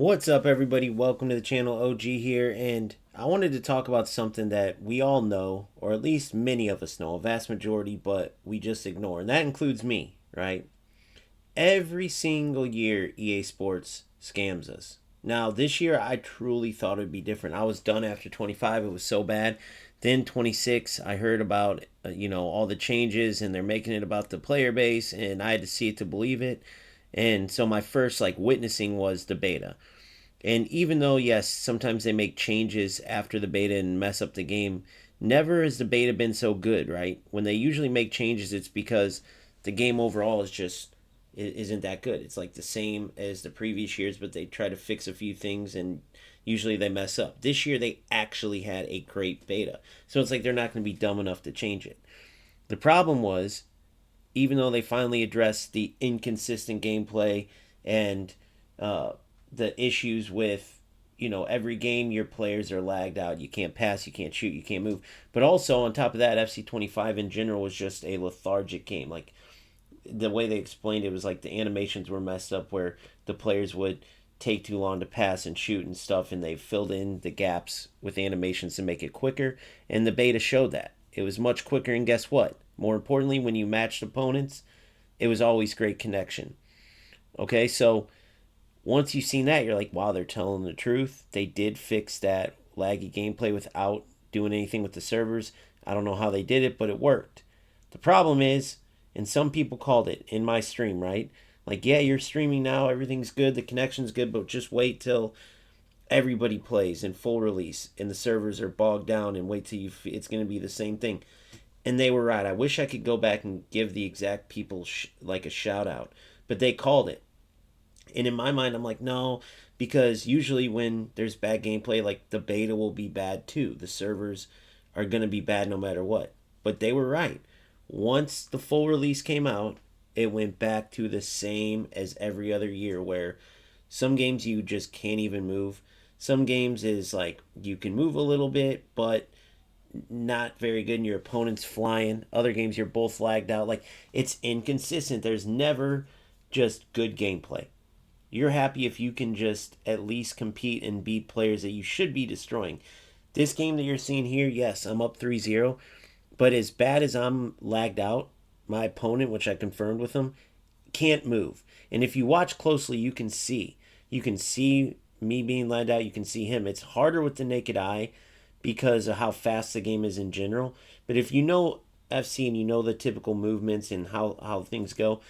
What's up, everybody? Welcome to the channel. OG here, and I wanted to talk about something that we all know, or at least many of us know, a vast majority, but we just ignore, and that includes me, right? Every single year, EA Sports scams us. Now, this year, I truly thought it would be different. I was done after 25, it was so bad. Then 26, I heard about all the changes, and they're making it about the player base, and I had to see it to believe it. And so my first witnessing was the beta. And even though, yes, sometimes they make changes after the beta and mess up the game, never has the beta been so good, right? When they usually make changes, it's because the game overall is just isn't that good. It's like the same as the previous years, but they try to fix a few things and usually they mess up. This year they actually had a great beta. So it's like they're not going to be dumb enough to change it. The problem was, even though they finally addressed the inconsistent gameplay and uh, the issues with every game your players are lagged out, you can't pass, you can't shoot, you can't move, but also on top of that, FC25 in general was just a lethargic game. Like, the way they explained it was like the animations were messed up where the players would take too long to pass and shoot and stuff, and they filled in the gaps with animations to make it quicker, and the beta showed that it was much quicker. And guess what, more importantly, when you matched opponents, it was always great connection. Okay, so once you've seen that, you're like, wow, they're telling the truth. They did fix that laggy gameplay without doing anything with the servers. I don't know how they did it, but it worked. The problem is, and some people called it in my stream, right? Like, yeah, you're streaming now, everything's good, the connection's good, but just wait till everybody plays in full release and the servers are bogged down, and wait till it's going to be the same thing. And they were right. I wish I could go back and give the exact people like a shout out, but they called it. And in my mind, I'm like, no, because usually when there's bad gameplay, like, the beta will be bad too. The servers are going to be bad no matter what. But they were right. Once the full release came out, it went back to the same as every other year, where some games you just can't even move. Some games is like you can move a little bit, but not very good, and your opponent's flying. Other games you're both lagged out. Like, it's inconsistent. There's never just good gameplay. You're happy if you can just at least compete and beat players that you should be destroying. This game that you're seeing here, yes, I'm up 3-0, but as bad as I'm lagged out, my opponent, which I confirmed with him, can't move. And if you watch closely, you can see. You can see me being lagged out, you can see him. It's harder with the naked eye because of how fast the game is in general. But if you know FC and you know the typical movements and how things go,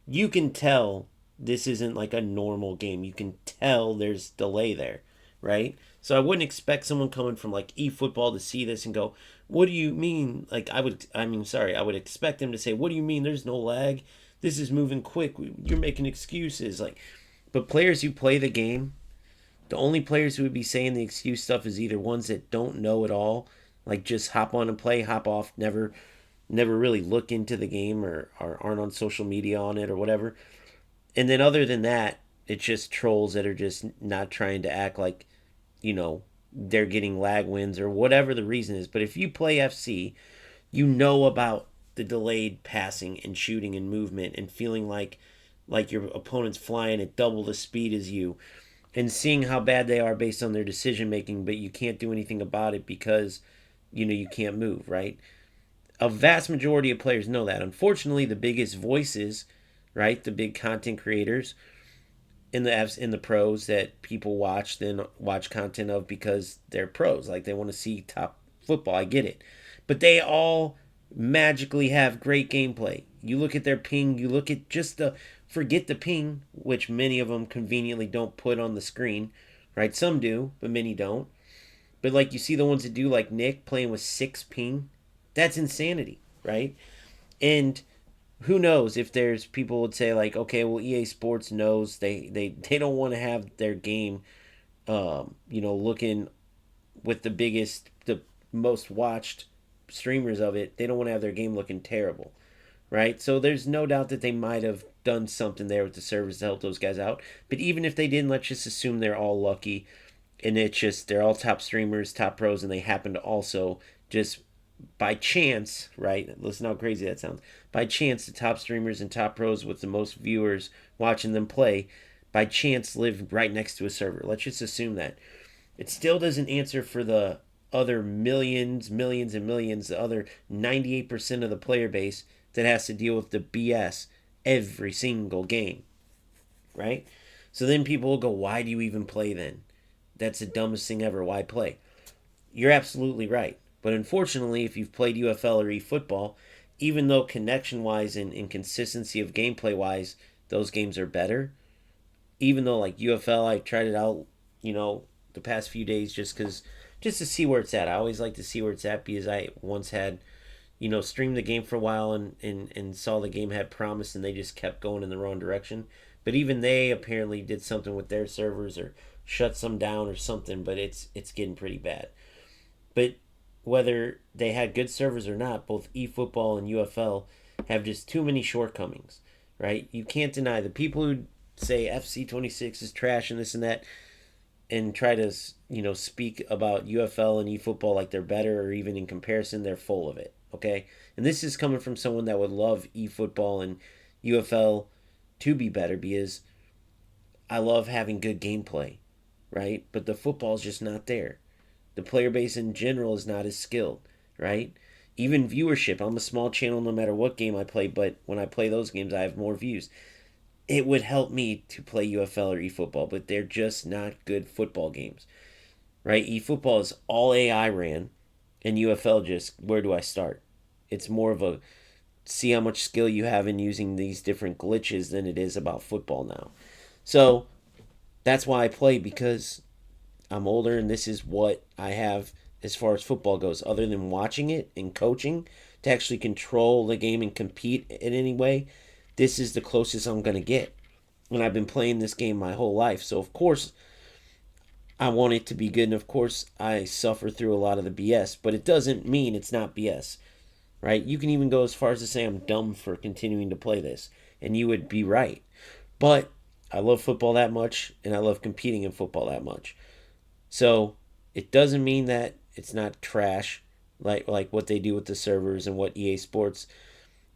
you can tell this isn't like a normal game. You can tell there's delay there, right? So I wouldn't expect someone coming from like eFootball to see this and go, "What do you mean?" Like, I would expect them to say, "What do you mean there's no lag? This is moving quick. You're making excuses." Like, but players who play the game, the only players who would be saying the excuse stuff is either ones that don't know at all, like just hop on and play, hop off, never really look into the game, or aren't on social media on it or whatever. And then other than that, it's just trolls that are just not trying to act like, they're getting lag wins or whatever the reason is. But if you play FC, you know about the delayed passing and shooting and movement and feeling like your opponent's flying at double the speed as you, and seeing how bad they are based on their decision making, but you can't do anything about it because you can't move, right? A vast majority of players know that. Unfortunately, the biggest voices, right, the big content creators in the pros that people watch content of because they're pros, like they want to see top football. I get it, but they all magically have great gameplay. You look at their ping, you look at just the forget the ping, which many of them conveniently don't put on the screen, right? Some do, but many don't. But like, you see the ones that do, like Nick playing with 6 ping. That's insanity, right? And who knows if there's people would say like, okay, well, EA Sports knows they don't want to have their game, looking with the most watched streamers of it. They don't want to have their game looking terrible, right? So there's no doubt that they might have done something there with the servers to help those guys out. But even if they didn't, let's just assume they're all lucky, and it's just they're all top streamers, top pros, and they happen to also just by chance, right? Listen how crazy that sounds. By chance, the top streamers and top pros with the most viewers watching them play by chance live right next to a server. Let's just assume that. It still doesn't answer for the other millions, millions, and millions, the other 98% of the player base that has to deal with the BS every single game, right? So then people will go, why do you even play then? That's the dumbest thing ever. Why play? You're absolutely right. But unfortunately, if you've played UFL or eFootball, even though connection wise and consistency of gameplay wise, those games are better, even though like UFL, I tried it out, the past few days just to see where it's at. I always like to see where it's at because I once had, streamed the game for a while and saw the game had promise and they just kept going in the wrong direction. But even they apparently did something with their servers or shut some down or something. But it's getting pretty bad. But whether they had good servers or not, both eFootball and UFL have just too many shortcomings, right? You can't deny the people who say FC26 is trash and this and that and try to, speak about UFL and eFootball like they're better or even in comparison, they're full of it, okay? And this is coming from someone that would love eFootball and UFL to be better because I love having good gameplay, right? But the football is just not there. The player base in general is not as skilled, right? Even viewership. I'm a small channel no matter what game I play, but when I play those games, I have more views. It would help me to play UFL or eFootball, but they're just not good football games, right? eFootball is all AI ran, and UFL just, where do I start? It's more of a see how much skill you have in using these different glitches than it is about football now. So that's why I play because I'm older and this is what I have as far as football goes, other than watching it and coaching to actually control the game and compete in any way. This is the closest I'm going to get. And I've been playing this game my whole life. So, of course, I want it to be good. And, of course, I suffer through a lot of the BS. But it doesn't mean it's not BS, right? You can even go as far as to say I'm dumb for continuing to play this. And you would be right. But I love football that much. And I love competing in football that much. So it doesn't mean that it's not trash, like what they do with the servers and what EA Sports,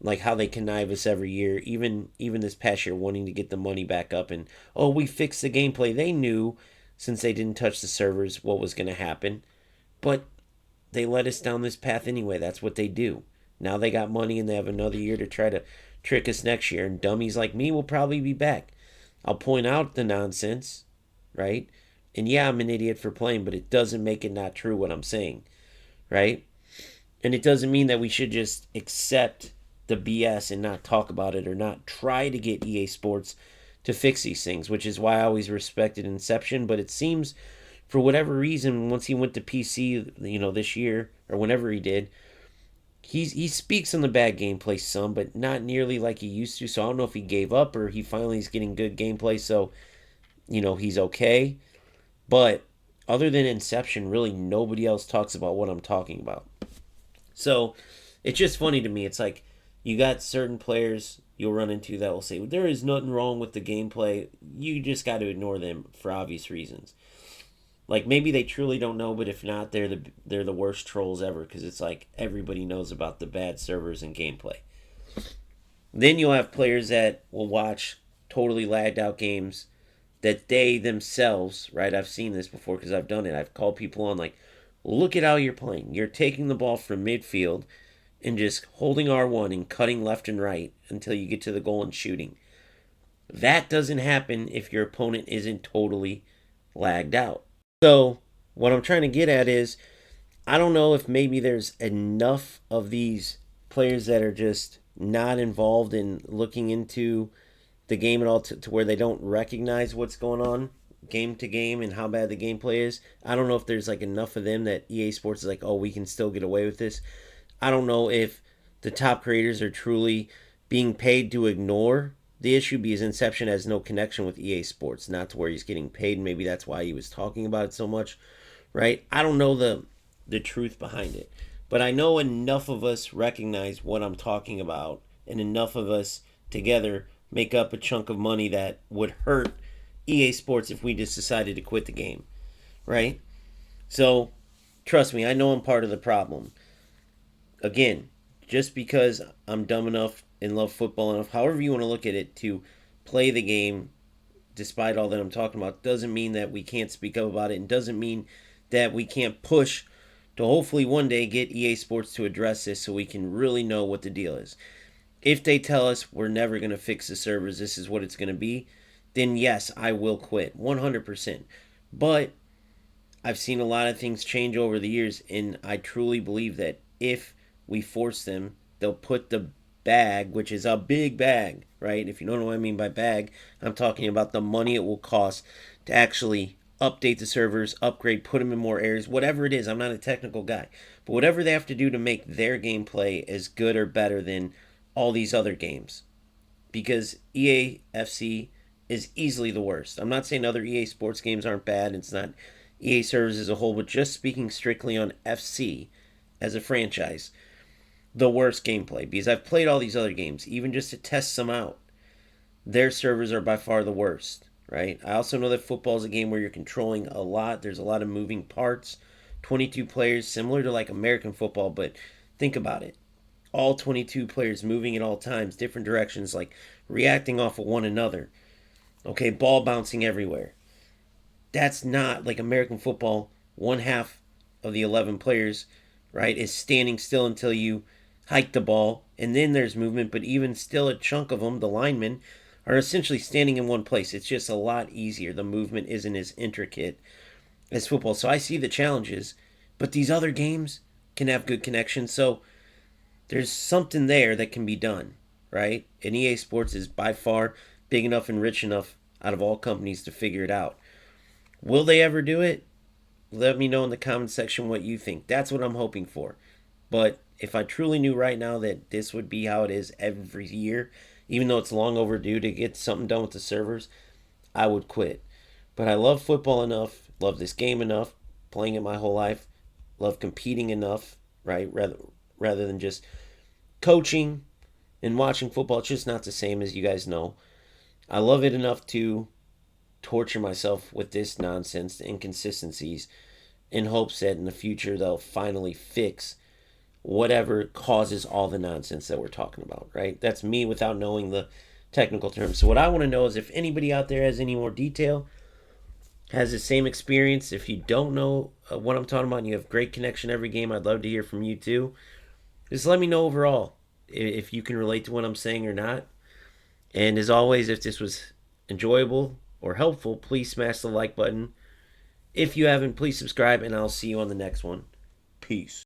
like how they connive us every year. Even this past year, wanting to get the money back up and oh, we fixed the gameplay. They knew since they didn't touch the servers what was going to happen, but they led us down this path anyway. That's what they do. Now they got money and they have another year to try to trick us next year. And dummies like me will probably be back. I'll point out the nonsense, right? And yeah, I'm an idiot for playing, but it doesn't make it not true what I'm saying, right? And it doesn't mean that we should just accept the BS and not talk about it or not try to get EA Sports to fix these things, which is why I always respected Inception. But it seems, for whatever reason, once he went to PC, this year or whenever he did, he speaks on the bad gameplay some, but not nearly like he used to. So I don't know if he gave up or he finally is getting good gameplay, so he's okay. But other than Inception, really nobody else talks about what I'm talking about. So it's just funny to me. It's like you got certain players you'll run into that will say, well, there is nothing wrong with the gameplay. You just got to ignore them for obvious reasons. Like maybe they truly don't know, but if not, they're the worst trolls ever because it's like everybody knows about the bad servers and gameplay. Then you'll have players that will watch totally lagged out games that they themselves, right? I've seen this before because I've done it. I've called people on like, look at how you're playing. You're taking the ball from midfield and just holding R1 and cutting left and right until you get to the goal and shooting. That doesn't happen if your opponent isn't totally lagged out. So what I'm trying to get at is I don't know if maybe there's enough of these players that are just not involved in looking into the game at all to where they don't recognize what's going on game to game and how bad the gameplay is. I don't know if there's like enough of them that EA Sports is like, oh, we can still get away with this. I don't know if the top creators are truly being paid to ignore the issue because Inception has no connection with EA Sports, not to where he's getting paid. Maybe that's why he was talking about it so much, right? I don't know the truth behind it, but I know enough of us recognize what I'm talking about, and enough of us together make up a chunk of money that would hurt EA Sports if we just decided to quit the game, right? So, trust me, I know I'm part of the problem. Again, just because I'm dumb enough and love football enough, however you want to look at it, to play the game despite all that I'm talking about, doesn't mean that we can't speak up about it, and doesn't mean that we can't push to hopefully one day get EA Sports to address this so we can really know what the deal is. If they tell us we're never going to fix the servers, this is what it's going to be, then yes, I will quit 100%. But I've seen a lot of things change over the years, and I truly believe that if we force them, they'll put the bag, which is a big bag, right? If you don't know what I mean by bag, I'm talking about the money it will cost to actually update the servers, upgrade, put them in more areas, whatever it is. I'm not a technical guy, but whatever they have to do to make their gameplay as good or better than all these other games, because EAFC is easily the worst. I'm not saying other EA Sports games aren't bad. It's not EA servers as a whole, but just speaking strictly on FC as a franchise, the worst gameplay. Because I've played all these other games, even just to test some out. Their servers are by far the worst, right? I also know that football is a game where you're controlling a lot. There's a lot of moving parts. 22 players, similar to like American football, but think about it. All 22 players moving at all times, different directions, like reacting off of one another. Okay, ball bouncing everywhere. That's not like American football. One half of the 11 players, right, is standing still until you hike the ball, and then there's movement, but even still, a chunk of them, the linemen, are essentially standing in one place. It's just a lot easier. The movement isn't as intricate as football. So I see the challenges, but these other games can have good connections. So there's something there that can be done, right? And EA Sports is by far big enough and rich enough out of all companies to figure it out. Will they ever do it? Let me know in the comment section what you think. That's what I'm hoping for. But if I truly knew right now that this would be how it is every year, even though it's long overdue to get something done with the servers, I would quit. But I love football enough, love this game enough, playing it my whole life, love competing enough, right? Rather than just coaching and watching football. It's just not the same, as you guys know. I love it enough to torture myself with this nonsense, the inconsistencies, in hopes that in the future they'll finally fix whatever causes all the nonsense that we're talking about, right? That's me without knowing the technical terms. So what I want to know is if anybody out there has any more detail, has the same experience. If you don't know what I'm talking about and you have great connection every game, I'd love to hear from you too. Just let me know overall if you can relate to what I'm saying or not. And as always, if this was enjoyable or helpful, please smash the like button. If you haven't, please subscribe, and I'll see you on the next one. Peace.